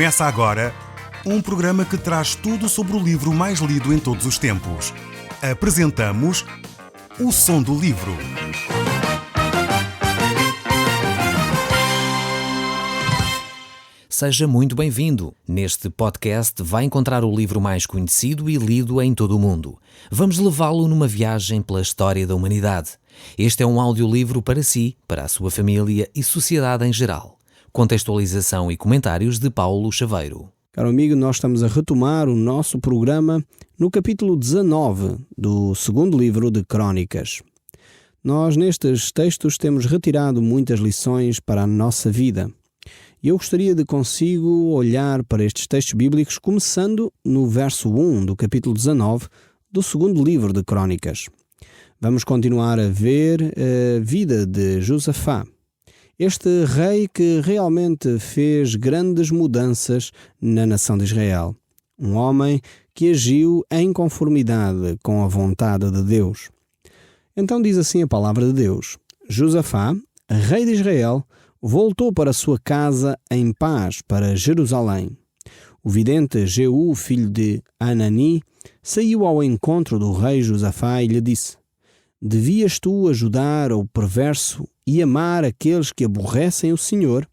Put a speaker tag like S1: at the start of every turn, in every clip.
S1: Começa agora um programa que traz tudo sobre o livro mais lido em todos os tempos. Apresentamos O Som do Livro.
S2: Seja muito bem-vindo. Neste podcast vai encontrar o livro mais conhecido e lido em todo o mundo. Vamos levá-lo numa viagem pela história da humanidade. Este é um audiolivro para si, para a sua família e sociedade em geral. Contextualização e comentários de Paulo Chaveiro.
S3: Caro amigo, nós estamos a retomar o nosso programa no capítulo 19 do segundo livro de Crônicas. Nós nestes textos temos retirado muitas lições para a nossa vida. E eu gostaria de consigo olhar para estes textos bíblicos começando no verso 1 do capítulo 19 do segundo livro de Crônicas. Vamos continuar a ver a vida de Josafá. Este rei que realmente fez grandes mudanças na nação de Israel. Um homem que agiu em conformidade com a vontade de Deus. Então diz assim a palavra de Deus: Josafá, rei de Israel, voltou para sua casa em paz para Jerusalém. O vidente Jeú, filho de Anani, saiu ao encontro do rei Josafá e lhe disse: Devias tu ajudar o perverso e amar aqueles que aborrecem o Senhor?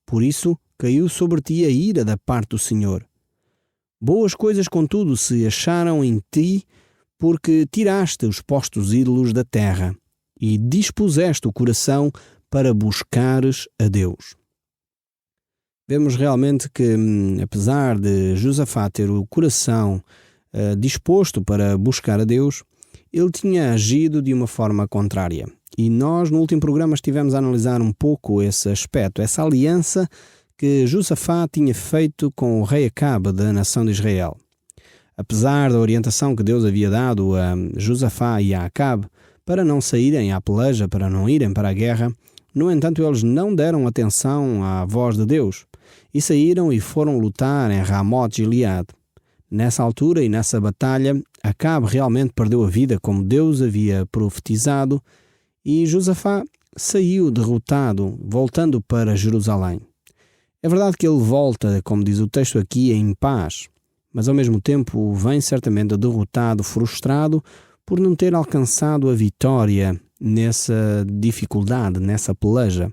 S3: Por isso caiu sobre ti a ira da parte do Senhor. Boas coisas, contudo, se acharam em ti, porque tiraste os postos ídolos da terra e dispuseste o coração para buscares a Deus. Vemos realmente que, apesar de Josafá ter o coração disposto para buscar a Deus, ele tinha agido de uma forma contrária. E nós, no último programa, estivemos a analisar um pouco esse aspecto, essa aliança que Josafá tinha feito com o rei Acabe da nação de Israel. Apesar da orientação que Deus havia dado a Josafá e a Acabe para não saírem à peleja, para não irem para a guerra, no entanto, eles não deram atenção à voz de Deus e saíram e foram lutar em Ramot-Gileade. Nessa altura e nessa batalha, Acabe realmente perdeu a vida como Deus havia profetizado e Josafá saiu derrotado, voltando para Jerusalém. É verdade que ele volta, como diz o texto aqui, em paz, mas ao mesmo tempo vem certamente derrotado, frustrado por não ter alcançado a vitória nessa dificuldade, nessa peleja.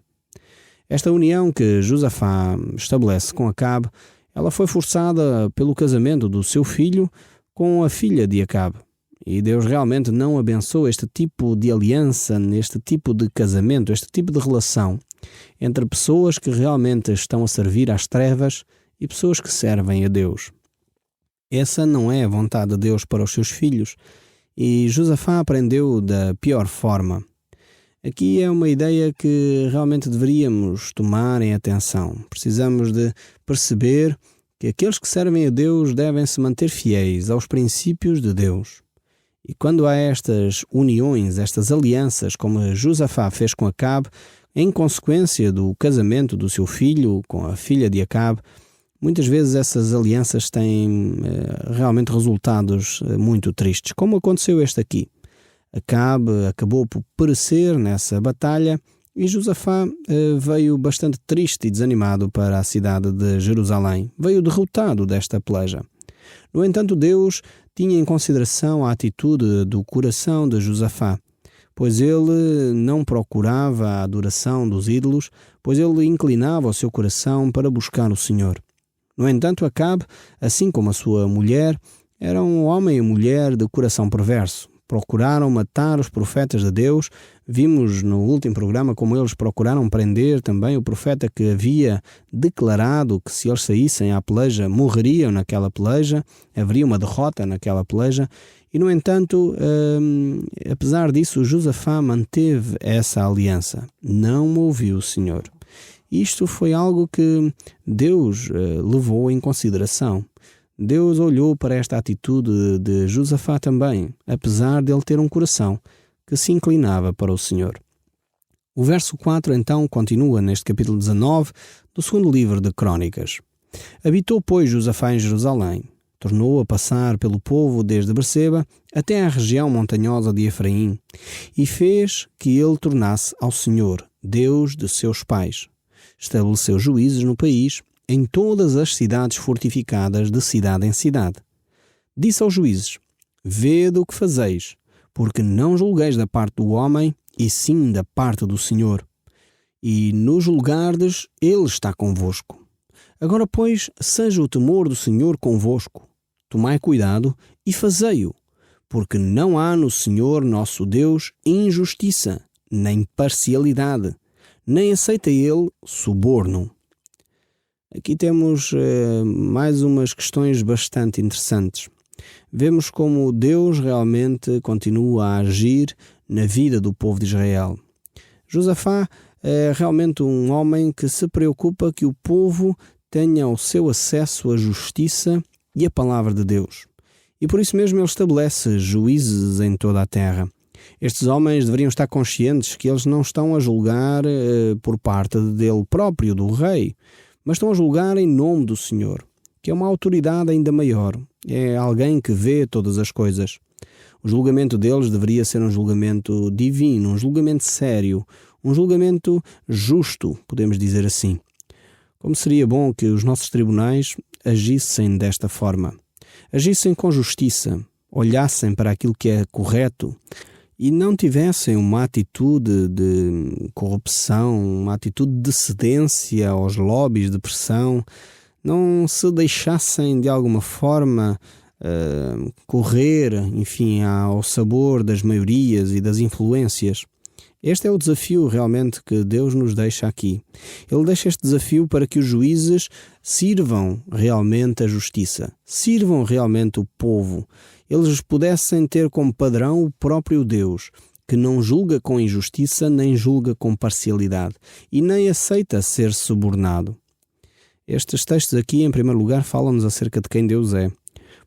S3: Esta união que Josafá estabelece com Acabe, ela foi forçada pelo casamento do seu filho com a filha de Acabe. E Deus realmente não abençoa este tipo de aliança, este tipo de casamento, este tipo de relação entre pessoas que realmente estão a servir às trevas e pessoas que servem a Deus. Essa não é a vontade de Deus para os seus filhos. E Josafá aprendeu da pior forma. Aqui é uma ideia que realmente deveríamos tomar em atenção. Precisamos de perceber que aqueles que servem a Deus devem se manter fiéis aos princípios de Deus. E quando há estas uniões, estas alianças, como Josafá fez com Acabe, em consequência do casamento do seu filho com a filha de Acabe, muitas vezes essas alianças têm realmente resultados muito tristes, como aconteceu este aqui. Acabe acabou por perecer nessa batalha e Josafá veio bastante triste e desanimado para a cidade de Jerusalém. Veio derrotado desta peleja. No entanto, Deus tinha em consideração a atitude do coração de Josafá, pois ele não procurava a adoração dos ídolos, pois ele inclinava o seu coração para buscar o Senhor. No entanto, Acabe, assim como a sua mulher, era um homem e mulher de coração perverso. Procuraram matar os profetas de Deus. Vimos no último programa como eles procuraram prender também o profeta que havia declarado que se eles saíssem à peleja, morreriam naquela peleja, haveria uma derrota naquela peleja. E, no entanto, apesar disso, Josafá manteve essa aliança. Não ouviu o Senhor. Isto foi algo que Deus levou em consideração. Deus olhou para esta atitude de Josafá também, apesar de ele ter um coração que se inclinava para o Senhor. O verso 4 então continua neste capítulo 19 do segundo livro de Crônicas. Habitou, pois, Josafá em Jerusalém. Tornou a passar pelo povo desde Berseba até à região montanhosa de Efraim e fez que ele tornasse ao Senhor, Deus de seus pais. Estabeleceu juízes no país em todas as cidades fortificadas de cidade em cidade. Disse aos juízes: vede o que fazeis, porque não julgueis da parte do homem, e sim da parte do Senhor. E no julgardes, Ele está convosco. Agora, pois, seja o temor do Senhor convosco. Tomai cuidado e fazei-o, porque não há no Senhor nosso Deus injustiça, nem parcialidade, nem aceita Ele suborno. Aqui temos mais umas questões bastante interessantes. Vemos como Deus realmente continua a agir na vida do povo de Israel. Josafá é realmente um homem que se preocupa que o povo tenha o seu acesso à justiça e à palavra de Deus. E por isso mesmo ele estabelece juízes em toda a terra. Estes homens deveriam estar conscientes que eles não estão a julgar por parte dele próprio, do rei, mas estão a julgar em nome do Senhor, que é uma autoridade ainda maior. É alguém que vê todas as coisas. O julgamento deles deveria ser um julgamento divino, um julgamento sério, um julgamento justo, podemos dizer assim. Como seria bom que os nossos tribunais agissem desta forma. Agissem com justiça, olhassem para aquilo que é correto e não tivessem uma atitude de corrupção, uma atitude de cedência aos lobbies de pressão, não se deixassem de alguma forma correr, enfim, ao sabor das maiorias e das influências. Este é o desafio realmente que Deus nos deixa aqui. Ele deixa este desafio para que os juízes sirvam realmente a justiça, sirvam realmente o povo. Eles pudessem ter como padrão o próprio Deus, que não julga com injustiça, nem julga com parcialidade, e nem aceita ser subornado. Estes textos aqui, em primeiro lugar, falam-nos acerca de quem Deus é.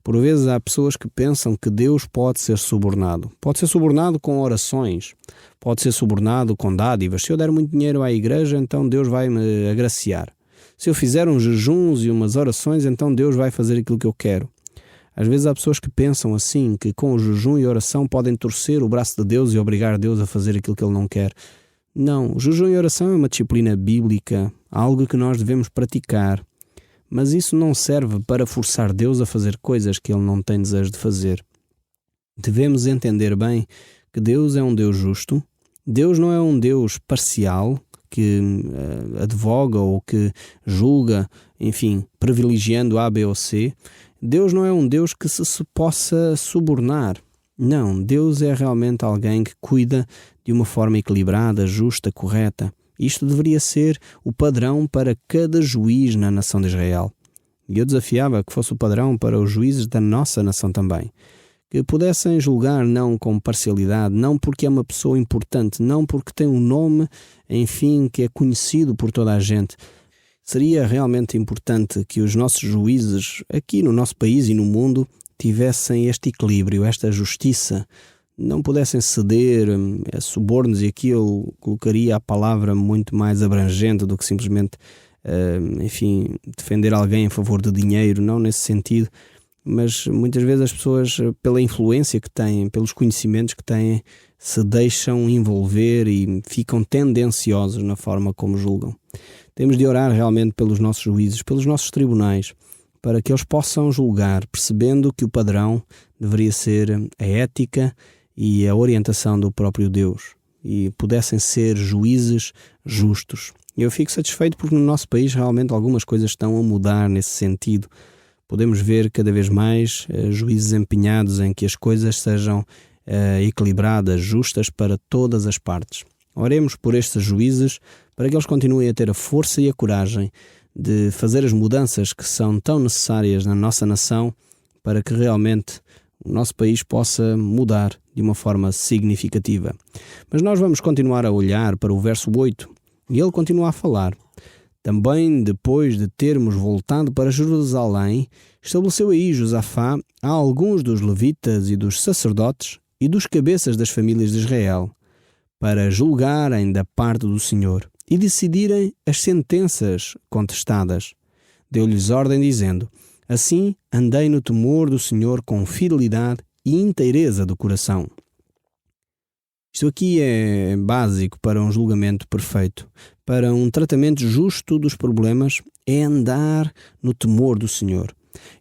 S3: Por vezes há pessoas que pensam que Deus pode ser subornado. Pode ser subornado com orações, pode ser subornado com dádivas. Se eu der muito dinheiro à igreja, então Deus vai me agraciar. Se eu fizer uns jejuns e umas orações, então Deus vai fazer aquilo que eu quero. Às vezes há pessoas que pensam assim, que com o jejum e oração podem torcer o braço de Deus e obrigar Deus a fazer aquilo que Ele não quer. Não, o jejum e oração é uma disciplina bíblica, algo que nós devemos praticar. Mas isso não serve para forçar Deus a fazer coisas que Ele não tem desejo de fazer. Devemos entender bem que Deus é um Deus justo. Deus não é um Deus parcial, que advoga ou que julga, enfim, privilegiando A, B ou C. Deus não é um Deus que se possa subornar. Não, Deus é realmente alguém que cuida de uma forma equilibrada, justa, correta. Isto deveria ser o padrão para cada juiz na nação de Israel. E eu desafiava que fosse o padrão para os juízes da nossa nação também. Que pudessem julgar não com parcialidade, não porque é uma pessoa importante, não porque tem um nome, enfim, que é conhecido por toda a gente. Seria realmente importante que os nossos juízes, aqui no nosso país e no mundo, tivessem este equilíbrio, esta justiça, não pudessem ceder a subornos, e aqui eu colocaria a palavra muito mais abrangente do que simplesmente, enfim, defender alguém em favor de dinheiro, não nesse sentido, mas muitas vezes as pessoas, pela influência que têm, pelos conhecimentos que têm, se deixam envolver e ficam tendenciosos na forma como julgam. Temos de orar realmente pelos nossos juízes, pelos nossos tribunais, para que eles possam julgar, percebendo que o padrão deveria ser a ética e a orientação do próprio Deus, e pudessem ser juízes justos. Eu fico satisfeito porque no nosso país realmente algumas coisas estão a mudar nesse sentido. Podemos ver cada vez mais juízes empenhados em que as coisas sejam equilibradas, justas para todas as partes. Oremos por estes juízes para que eles continuem a ter a força e a coragem de fazer as mudanças que são tão necessárias na nossa nação para que realmente o nosso país possa mudar de uma forma significativa. Mas nós vamos continuar a olhar para o verso 8 e ele continua a falar. Também depois de termos voltado para Jerusalém, estabeleceu aí Josafá a alguns dos levitas e dos sacerdotes e dos cabeças das famílias de Israel, para julgarem da parte do Senhor e decidirem as sentenças contestadas. Deu-lhes ordem dizendo: assim andei no temor do Senhor com fidelidade e inteireza do coração. Isto aqui é básico para um julgamento perfeito. Para um tratamento justo dos problemas é andar no temor do Senhor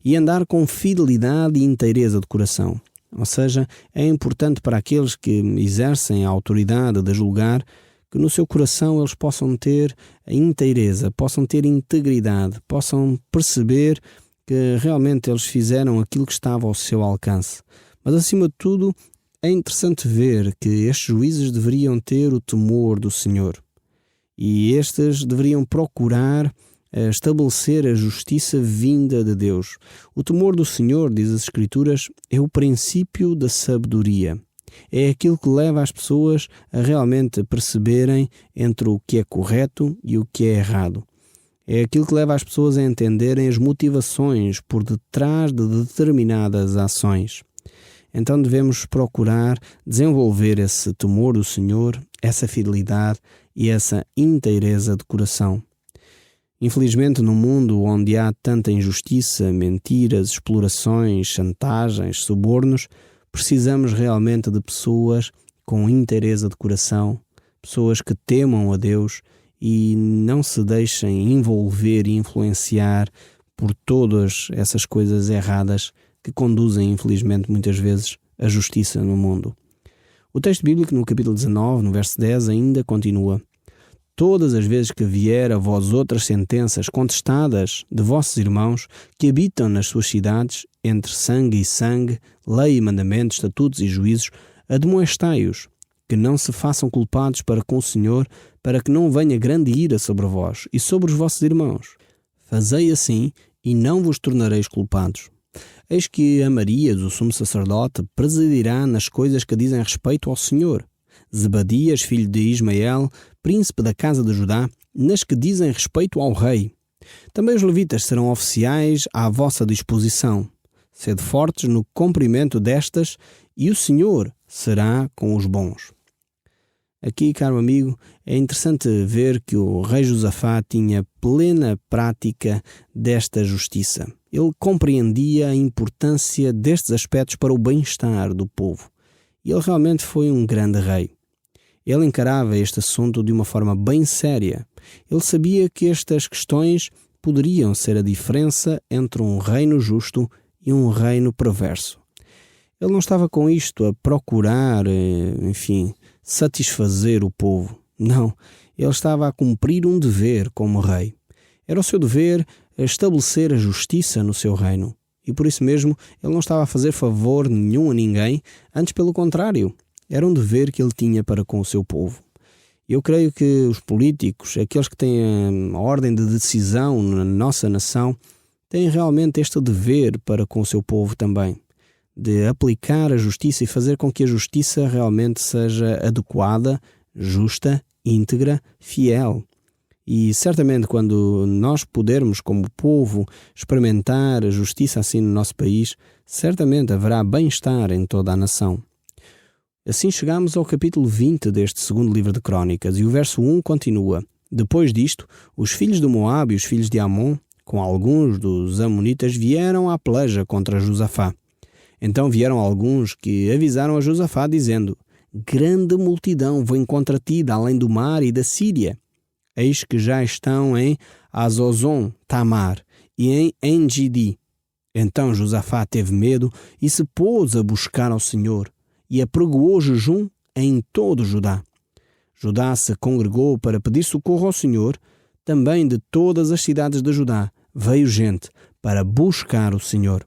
S3: e andar com fidelidade e inteireza de coração. Ou seja, é importante para aqueles que exercem a autoridade de julgar que no seu coração eles possam ter a inteireza, possam ter integridade, possam perceber que realmente eles fizeram aquilo que estava ao seu alcance. Mas acima de tudo, é interessante ver que estes juízes deveriam ter o temor do Senhor e estes deveriam procurar estabelecer a justiça vinda de Deus. O temor do Senhor, diz as Escrituras, é o princípio da sabedoria. É aquilo que leva as pessoas a realmente perceberem entre o que é correto e o que é errado. É aquilo que leva as pessoas a entenderem as motivações por detrás de determinadas ações. Então devemos procurar desenvolver esse temor do Senhor, essa fidelidade e essa inteireza de coração. Infelizmente, num mundo onde há tanta injustiça, mentiras, explorações, chantagens, subornos, precisamos realmente de pessoas com inteireza de coração, pessoas que temam a Deus e não se deixem envolver e influenciar por todas essas coisas erradas que conduzem, infelizmente, muitas vezes, a justiça no mundo. O texto bíblico, no capítulo 19, no verso 10, ainda continua: Todas as vezes que vier a vós outras sentenças contestadas de vossos irmãos que habitam nas suas cidades, entre sangue e sangue, lei e mandamentos, estatutos e juízos, admoestai-os, que não se façam culpados para com o Senhor, para que não venha grande ira sobre vós e sobre os vossos irmãos. Fazei assim, e não vos tornareis culpados. Eis que Amarias, o sumo sacerdote, presidirá nas coisas que dizem respeito ao Senhor. Zebadias, filho de Ismael, príncipe da casa de Judá, nas que dizem respeito ao rei. Também os levitas serão oficiais à vossa disposição. Sede fortes no cumprimento destas, e o Senhor será com os bons. Aqui, caro amigo, é interessante ver que o rei Josafá tinha plena prática desta justiça. Ele compreendia a importância destes aspectos para o bem-estar do povo. E ele realmente foi um grande rei. Ele encarava este assunto de uma forma bem séria. Ele sabia que estas questões poderiam ser a diferença entre um reino justo e um reino perverso. Ele não estava com isto a procurar, satisfazer o povo. Não, ele estava a cumprir um dever como rei. Era o seu dever estabelecer a justiça no seu reino. E por isso mesmo ele não estava a fazer favor nenhum a ninguém, antes pelo contrário. Era um dever que ele tinha para com o seu povo. Eu creio que os políticos, aqueles que têm a ordem de decisão na nossa nação, têm realmente este dever para com o seu povo também, de aplicar a justiça e fazer com que a justiça realmente seja adequada, justa, íntegra, fiel. E certamente quando nós pudermos, como povo, experimentar a justiça assim no nosso país, certamente haverá bem-estar em toda a nação. Assim chegamos ao capítulo 20 deste segundo livro de Crônicas, e o verso 1 continua: Depois disto, os filhos de Moabe e os filhos de Amon, com alguns dos amonitas, vieram à peleja contra Josafá. Então vieram alguns que avisaram a Josafá, dizendo: Grande multidão vem contra ti, da além do mar e da Síria. Eis que já estão em Azozon, Tamar, e em Engedi. Então Josafá teve medo e se pôs a buscar ao Senhor, e apregoou jejum em todo Judá. Judá se congregou para pedir socorro ao Senhor. Também de todas as cidades de Judá veio gente para buscar o Senhor.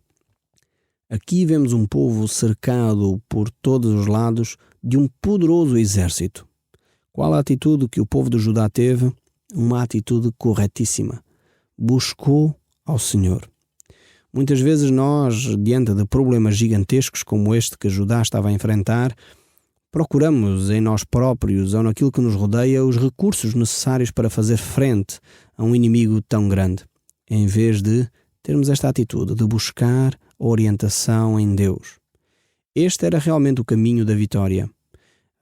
S3: Aqui vemos um povo cercado por todos os lados de um poderoso exército. Qual a atitude que o povo de Judá teve? Uma atitude corretíssima. Buscou ao Senhor. Muitas vezes nós, diante de problemas gigantescos como este que Judá estava a enfrentar, procuramos em nós próprios ou naquilo que nos rodeia os recursos necessários para fazer frente a um inimigo tão grande, em vez de termos esta atitude de buscar a orientação em Deus. Este era realmente o caminho da vitória.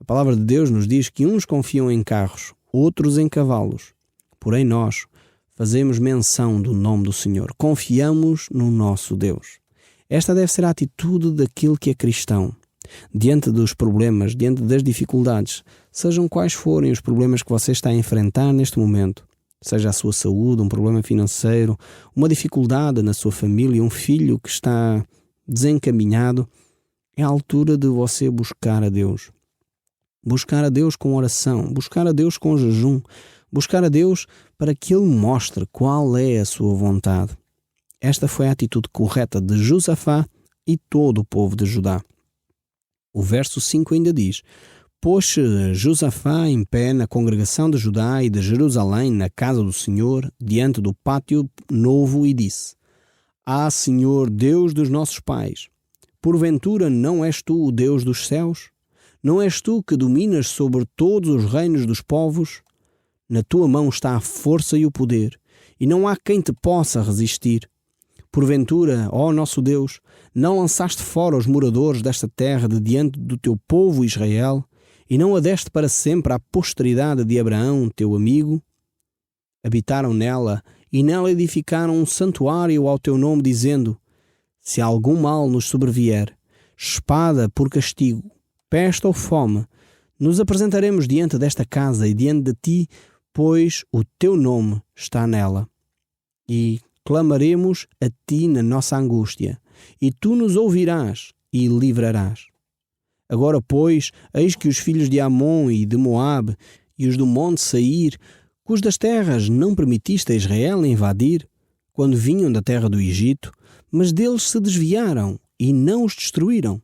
S3: A palavra de Deus nos diz que uns confiam em carros, outros em cavalos. Porém nós fazemos menção do nome do Senhor. Confiamos no nosso Deus. Esta deve ser a atitude daquele que é cristão. Diante dos problemas, diante das dificuldades, sejam quais forem os problemas que você está a enfrentar neste momento, seja a sua saúde, um problema financeiro, uma dificuldade na sua família, um filho que está desencaminhado, é a altura de você buscar a Deus. Buscar a Deus com oração, buscar a Deus com jejum, buscar a Deus para que Ele mostre qual é a sua vontade. Esta foi a atitude correta de Josafá e todo o povo de Judá. O verso 5 ainda diz: pôs-se Josafá em pé na congregação de Judá e de Jerusalém, na casa do Senhor, diante do pátio novo, e disse: Ah, Senhor, Deus dos nossos pais, porventura não és tu o Deus dos céus? Não és tu que dominas sobre todos os reinos dos povos? Na tua mão está a força e o poder, e não há quem te possa resistir. Porventura, ó nosso Deus, não lançaste fora os moradores desta terra de diante do teu povo Israel, e não a deste para sempre à posteridade de Abraão, teu amigo? Habitaram nela, e nela edificaram um santuário ao teu nome, dizendo: Se algum mal nos sobrevier, espada por castigo, peste ou fome, nos apresentaremos diante desta casa e diante de ti, pois o teu nome está nela. E clamaremos a ti na nossa angústia, e tu nos ouvirás e livrarás. Agora, pois, eis que os filhos de Amon e de Moabe e os do monte Seir, cujas terras não permitiste a Israel invadir, quando vinham da terra do Egito, mas deles se desviaram e não os destruíram.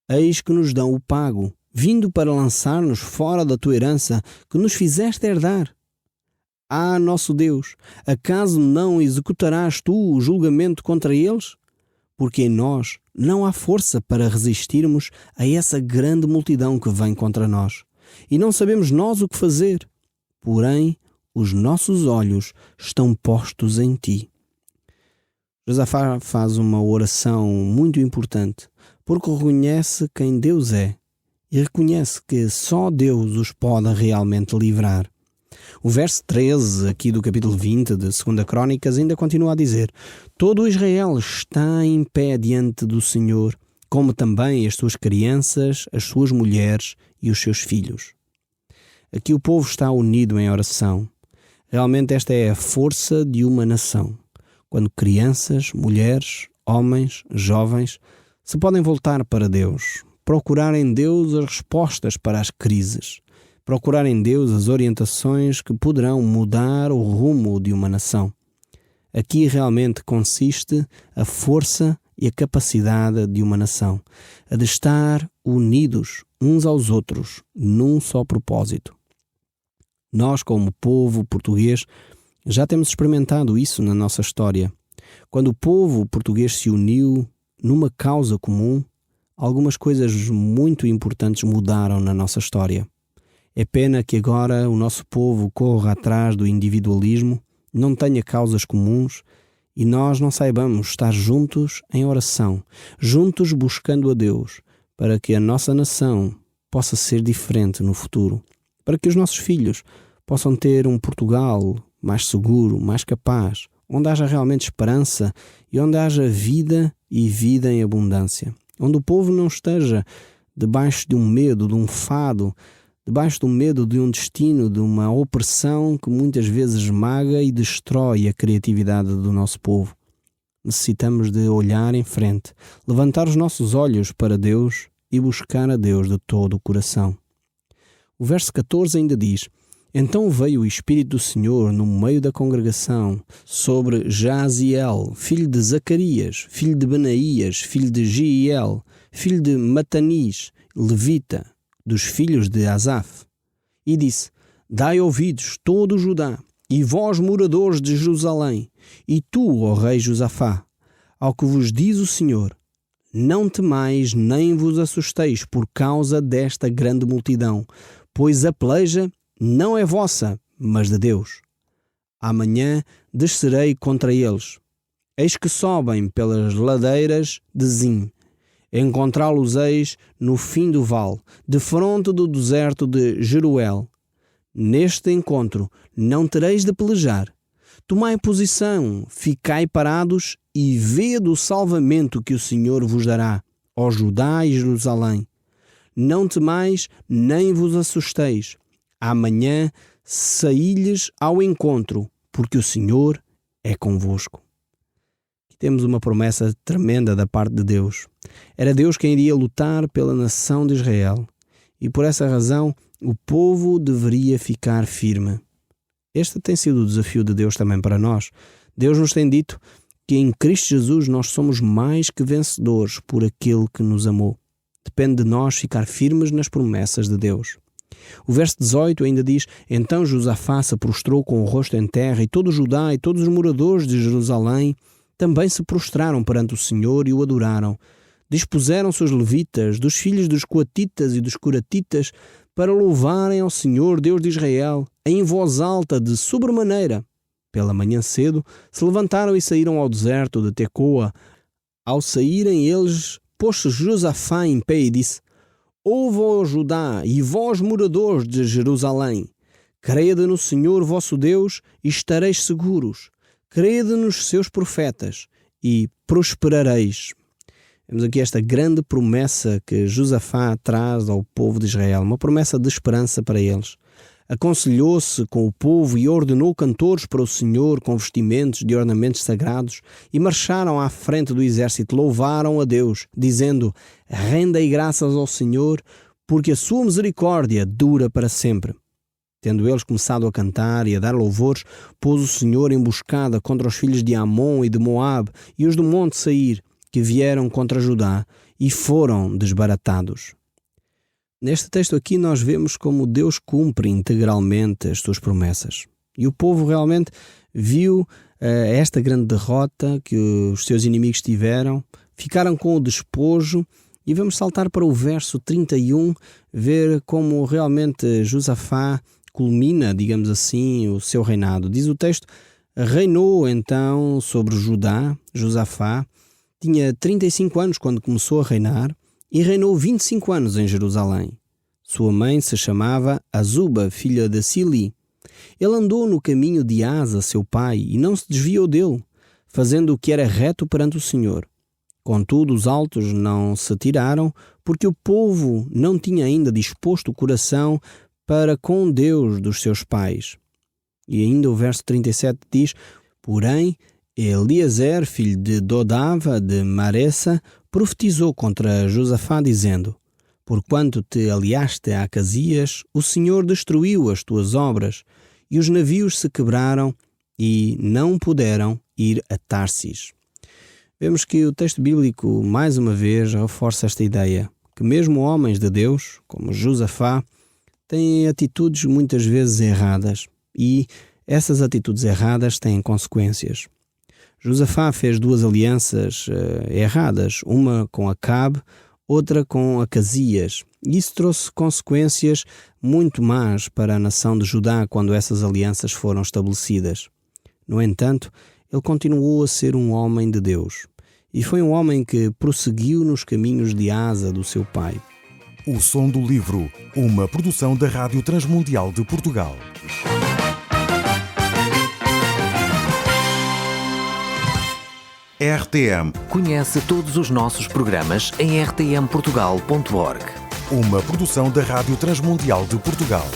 S3: Eis que nos dão o pago, vindo para lançar-nos fora da tua herança, que nos fizeste herdar. Ah, nosso Deus, acaso não executarás tu o julgamento contra eles? Porque em nós não há força para resistirmos a essa grande multidão que vem contra nós, e não sabemos nós o que fazer. Porém, os nossos olhos estão postos em ti. Josafá faz uma oração muito importante, porque reconhece quem Deus é e reconhece que só Deus os pode realmente livrar. O verso 13 aqui do capítulo 20 de 2 Crônicas ainda continua a dizer: Todo Israel está em pé diante do Senhor, como também as suas crianças, as suas mulheres e os seus filhos. Aqui o povo está unido em oração. Realmente esta é a força de uma nação. Quando crianças, mulheres, homens, jovens se podem voltar para Deus, procurar em Deus as respostas para as crises, procurar em Deus as orientações que poderão mudar o rumo de uma nação. Aqui realmente consiste a força e a capacidade de uma nação, a de estar unidos uns aos outros num só propósito. Nós, como povo português, já temos experimentado isso na nossa história. Quando o povo português se uniu numa causa comum, algumas coisas muito importantes mudaram na nossa história. É pena que agora o nosso povo corra atrás do individualismo, não tenha causas comuns e nós não saibamos estar juntos em oração, juntos buscando a Deus, para que a nossa nação possa ser diferente no futuro, para que os nossos filhos possam ter um Portugal mais seguro, mais capaz, onde haja realmente esperança e onde haja vida e vida em abundância, onde o povo não esteja debaixo de um medo, de um fado, debaixo do medo de um destino, de uma opressão que muitas vezes esmaga e destrói a criatividade do nosso povo. Necessitamos de olhar em frente, levantar os nossos olhos para Deus e buscar a Deus de todo o coração. O verso 14 ainda diz: Então veio o Espírito do Senhor no meio da congregação sobre Jaziel, filho de Zacarias, filho de Benaías, filho de Giel, filho de Matanis, levita, dos filhos de Asaf, e disse: Dai ouvidos, todo o Judá, e vós, moradores de Jerusalém, e tu, ó rei Josafá, ao que vos diz o Senhor: Não temais nem vos assusteis por causa desta grande multidão, pois a peleja não é vossa, mas de Deus. Amanhã descerei contra eles. Eis que sobem pelas ladeiras de Zim. Encontrá-los-eis no fim do vale, defronte do deserto de Jeruel. Neste encontro não tereis de pelejar. Tomai posição, ficai parados e vede o salvamento que o Senhor vos dará. ó Judá e Jerusalém. Não temais, nem vos assusteis. Amanhã saí-lhes ao encontro, porque o Senhor é convosco. Aqui temos uma promessa tremenda da parte de Deus. Era Deus quem iria lutar pela nação de Israel. E por essa razão, o povo deveria ficar firme. Este tem sido o desafio de Deus também para nós. Deus nos tem dito que em Cristo Jesus nós somos mais que vencedores por aquele que nos amou. Depende de nós ficar firmes nas promessas de Deus. O verso 18 ainda diz: Então Josafá se prostrou com o rosto em terra, e todo Judá e todos os moradores de Jerusalém também se prostraram perante o Senhor e o adoraram. Dispuseram-se os levitas, dos filhos dos coatitas e dos coratitas, para louvarem ao Senhor, Deus de Israel, em voz alta, de sobremaneira. Pela manhã cedo, se levantaram e saíram ao deserto de Tecoa. Ao saírem eles, pôs-se Josafá em pé e disse: Ouve, ó Judá, e vós, moradores de Jerusalém, crede no Senhor vosso Deus e estareis seguros. Crede nos seus profetas e prosperareis. Vemos aqui esta grande promessa que Josafá traz ao povo de Israel, uma promessa de esperança para eles. Aconselhou-se com o povo e ordenou cantores para o Senhor com vestimentos de ornamentos sagrados, e marcharam à frente do exército, louvaram a Deus, dizendo: Rendei graças ao Senhor, porque a sua misericórdia dura para sempre. Tendo eles começado a cantar e a dar louvores, pôs o Senhor emboscada contra os filhos de Amon e de Moabe e os do monte Seir, que vieram contra Judá, e foram desbaratados. Neste texto aqui nós vemos como Deus cumpre integralmente as suas promessas. E o povo realmente viu esta grande derrota que os seus inimigos tiveram, ficaram com o despojo, e vamos saltar para o verso 31, ver como realmente Josafá culmina, digamos assim, o seu reinado. Diz o texto: Reinou então sobre Judá, Josafá, tinha 35 anos quando começou a reinar, e reinou 25 anos em Jerusalém. Sua mãe se chamava Azuba, filha de Sili. Ele andou no caminho de Asa, seu pai, e não se desviou dele, fazendo o que era reto perante o Senhor. Contudo, os altos não se tiraram, porque o povo não tinha ainda disposto o coração para com Deus dos seus pais. E ainda o verso 37 diz: Porém, Eliezer, filho de Dodava, de Maressa, profetizou contra Josafá, dizendo: Porquanto te aliaste a Acasias, o Senhor destruiu as tuas obras, e os navios se quebraram e não puderam ir a Tarsis. Vemos que o texto bíblico, mais uma vez, reforça esta ideia, que mesmo homens de Deus, como Josafá, têm atitudes muitas vezes erradas, e essas atitudes erradas têm consequências. Josafá fez duas alianças erradas, uma com Acabe, outra com Acasias. Isso trouxe consequências muito más para a nação de Judá quando essas alianças foram estabelecidas. No entanto, ele continuou a ser um homem de Deus, e foi um homem que prosseguiu nos caminhos de Asa, do seu pai.
S1: O Som do Livro, uma produção da Rádio Transmundial de Portugal. RTM.
S2: Conhece todos os nossos programas em rtmportugal.org.
S1: Uma produção da Rádio Transmundial de Portugal.